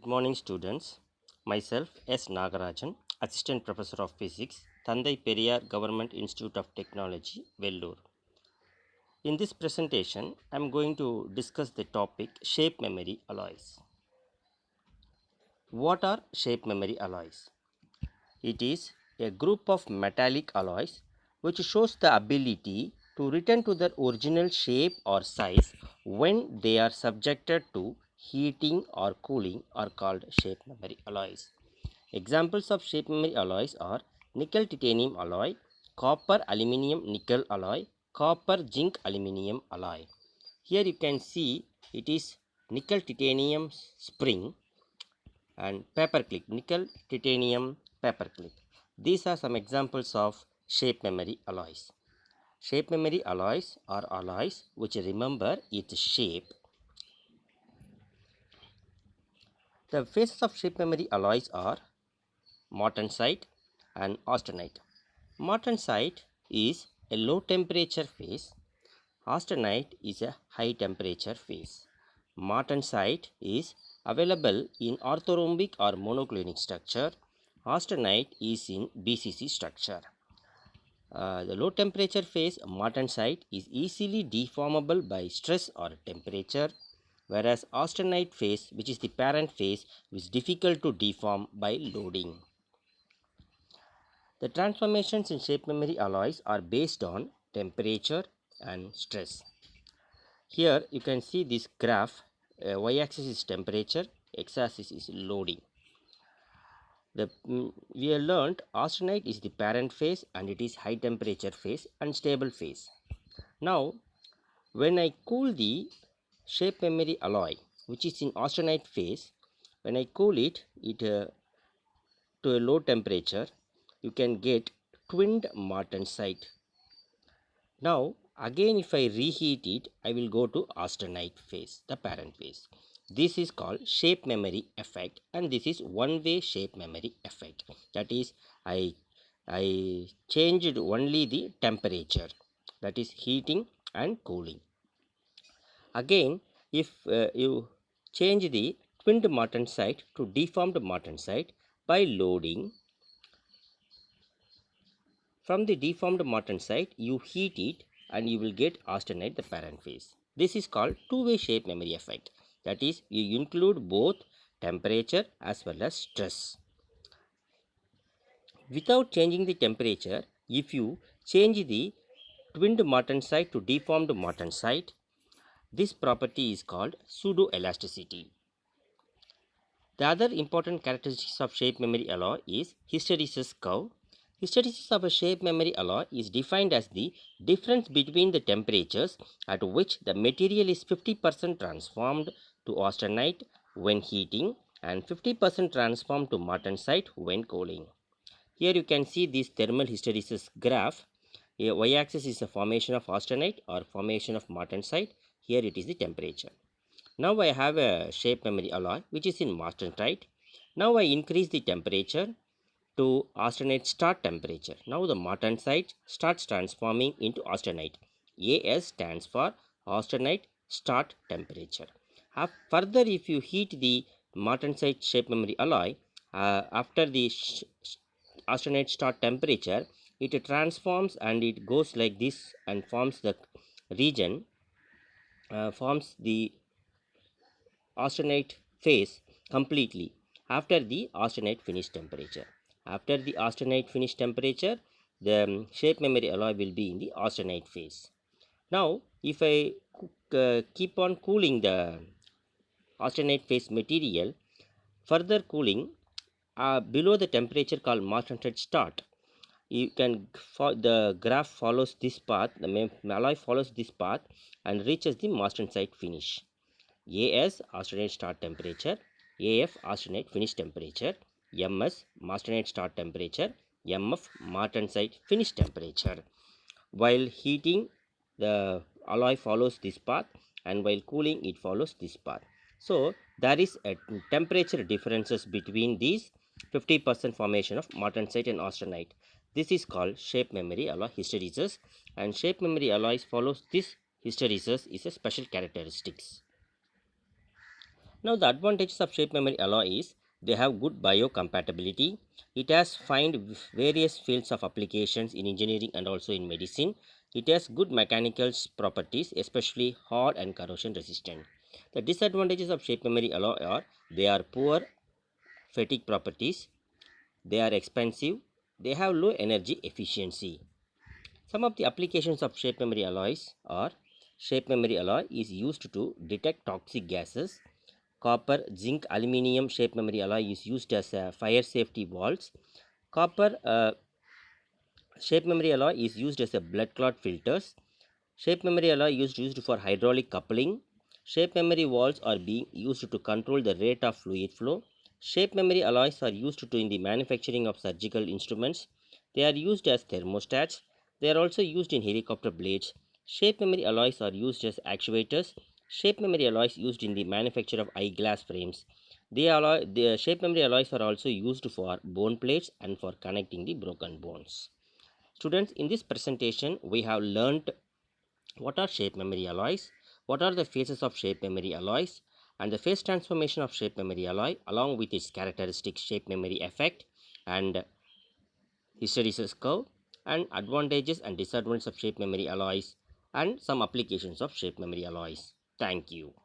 Good morning, students. Myself, S. Nagarajan, Assistant Professor of Physics, Thandai Periyar Government Institute of Technology, Vellore. In this presentation, I am going to discuss the topic shape memory alloys. What are shape memory alloys? It is a group of metallic alloys which shows the ability to return to their original shape or size when they are subjected to heating or cooling are called shape memory alloys. Examples of shape memory alloys are nickel titanium alloy, copper aluminum nickel alloy, copper zinc aluminum alloy. Here you can see it is nickel titanium spring and paperclip, nickel titanium paperclip. These are some examples of shape memory alloys. Shape memory alloys are alloys which remember its shape. The phases of shape memory alloys are martensite and austenite. Martensite is a low temperature phase. Austenite is a high temperature phase. Martensite is available in orthorhombic or monoclinic structure. Austenite is in BCC structure. The low temperature phase martensite is easily deformable by stress or temperature, whereas austenite phase, which is the parent phase, is difficult to deform by loading. The transformations in shape memory alloys are based on temperature and stress. Here you can see this graph, y-axis is temperature, x-axis is loading. We have learned austenite is the parent phase and it is high temperature phase and stable phase. Now when I cool the shape memory alloy which is in austenite phase, when I cool it to a low temperature, you can get twinned martensite. Now again if I reheat it, I will go to austenite phase, the parent phase. This is called shape memory effect and this is one way shape memory effect. That is I changed only the temperature, that is heating and cooling. Again if you change the twinned martensite to deformed martensite by loading, from the deformed martensite you heat it and you will get austenite, the parent phase. This is called two-way shape memory effect. That is, you include both temperature as well as stress. Without changing the temperature, if you change the twinned martensite to deformed martensite, this property is called pseudoelasticity. The other important characteristics of shape memory alloy is hysteresis curve. Hysteresis of a shape memory alloy is defined as the difference between the temperatures at which the material is 50% transformed to austenite when heating and 50% transformed to martensite when cooling. Here you can see this thermal hysteresis graph. Here y-axis is the formation of austenite or formation of martensite. Here it is the temperature. Now I have a shape memory alloy which is in martensite. Now I increase the temperature to austenite start temperature. Now the martensite starts transforming into austenite. AS stands for austenite start temperature. Further, if you heat the martensite shape memory alloy after the austenite start temperature, it transforms and it goes like this and forms the region, forms the austenite phase completely after the austenite finish temperature. After the austenite finish temperature, the shape memory alloy will be in the austenite phase. Now, if I keep on cooling the austenite phase material, further cooling below the temperature called martensite start, you can the graph follows this path, the alloy follows this path and reaches the martensite finish. AS austenite start temperature, AF austenite finish temperature, MS martensite start temperature, MF martensite finish temperature. While heating, the alloy follows this path and while cooling it follows this path. So there is a temperature differences between these 50% formation of martensite and austenite. This is called shape memory alloy hysteresis, and shape memory alloys follows this hysteresis is a special characteristics. Now the advantages of shape memory alloy is they have good biocompatibility. It has find various fields of applications in engineering and also in medicine. It has good mechanical properties, especially hard and corrosion resistant. The disadvantages of shape memory alloy are they are poor fatigue properties, they are expensive, they have low energy efficiency. Some of the applications of shape memory alloys are shape memory alloy is used to detect toxic gases. Copper, zinc, aluminium shape memory alloy is used as fire safety valves. Copper shape memory alloy is used as a blood clot filters. Shape memory alloy is used for hydraulic coupling. Shape memory valves are being used to control the rate of fluid flow. Shape memory alloys are used to in the manufacturing of surgical instruments. They are used as thermostats. They are also used in helicopter blades. Shape memory alloys are used as actuators. Shape memory alloys used in the manufacture of eyeglass frames. The shape memory alloys are also used for bone plates and for connecting the broken bones. Students, in this presentation, we have learnt what are shape memory alloys, what are the phases of shape memory alloys, and the phase transformation of shape memory alloy along with its characteristic shape memory effect and hysteresis curve, and advantages and disadvantages of shape memory alloys, and some applications of shape memory alloys. Thank you.